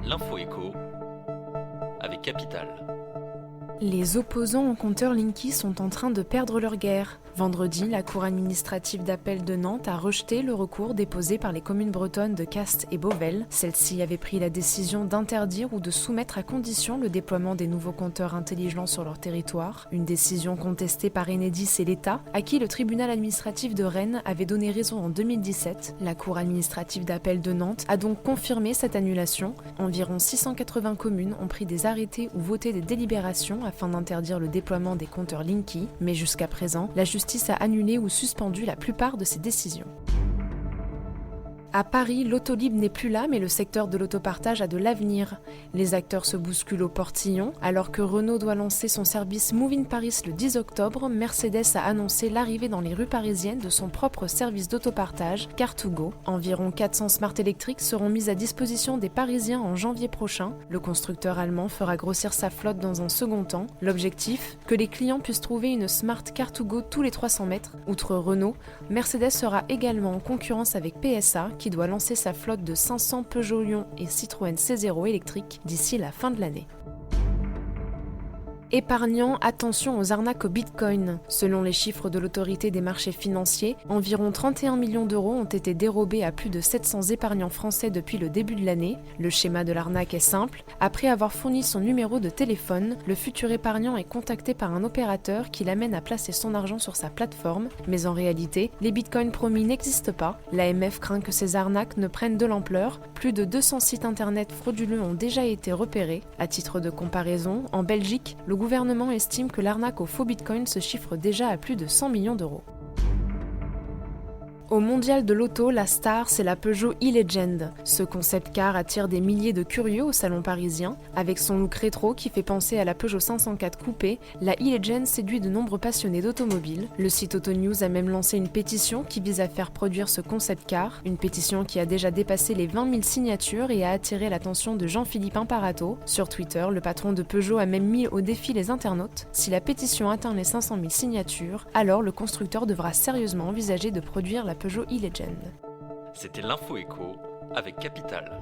L'info écho avec Capital. Les opposants au compteur Linky sont en train de perdre leur guerre. Vendredi, la Cour administrative d'appel de Nantes a rejeté le recours déposé par les communes bretonnes de Castres et Beauvais. Celle-ci avait pris la décision d'interdire ou de soumettre à condition le déploiement des nouveaux compteurs intelligents sur leur territoire. Une décision contestée par Enedis et l'État, à qui le tribunal administratif de Rennes avait donné raison en 2017. La Cour administrative d'appel de Nantes a donc confirmé cette annulation. Environ 680 communes ont pris des arrêtés ou voté des délibérations afin d'interdire le déploiement des compteurs Linky, mais jusqu'à présent, la justice a annulé ou suspendu la plupart de ces décisions. À Paris, l'autolib n'est plus là, mais le secteur de l'autopartage a de l'avenir. Les acteurs se bousculent au portillon. Alors que Renault doit lancer son service Move in Paris le 10 octobre, Mercedes a annoncé l'arrivée dans les rues parisiennes de son propre service d'autopartage, Car2Go. Environ 400 smart électriques seront mis à disposition des Parisiens en janvier prochain. Le constructeur allemand fera grossir sa flotte dans un second temps. L'objectif, que les clients puissent trouver une smart Car2Go tous les 300 mètres. Outre Renault, Mercedes sera également en concurrence avec PSA, qui doit lancer sa flotte de 500 Peugeot Lyon et Citroën C0 électriques d'ici la fin de l'année. Épargnants, attention aux arnaques au Bitcoin. Selon les chiffres de l'autorité des marchés financiers, environ 31 millions d'euros ont été dérobés à plus de 700 épargnants français depuis le début de l'année. Le schéma de l'arnaque est simple. Après avoir fourni son numéro de téléphone, le futur épargnant est contacté par un opérateur qui l'amène à placer son argent sur sa plateforme. Mais en réalité, les bitcoins promis n'existent pas. L'AMF craint que ces arnaques ne prennent de l'ampleur. Plus de 200 sites internet frauduleux ont déjà été repérés. À titre de comparaison, en Belgique, le gouvernement estime que l'arnaque aux faux bitcoins se chiffre déjà à plus de 100 millions d'euros. Au mondial de l'auto, la star, c'est la Peugeot e-Legend. Ce concept car attire des milliers de curieux au salon parisien. Avec son look rétro qui fait penser à la Peugeot 504 coupé, la e-Legend séduit de nombreux passionnés d'automobile. Le site AutoNews a même lancé une pétition qui vise à faire produire ce concept car, une pétition qui a déjà dépassé les 20 000 signatures et a attiré l'attention de Jean-Philippe Imparato. Sur Twitter, le patron de Peugeot a même mis au défi les internautes. Si la pétition atteint les 500 000 signatures, alors le constructeur devra sérieusement envisager de produire la Peugeot e-Legend. C'était l'info écho avec Capital.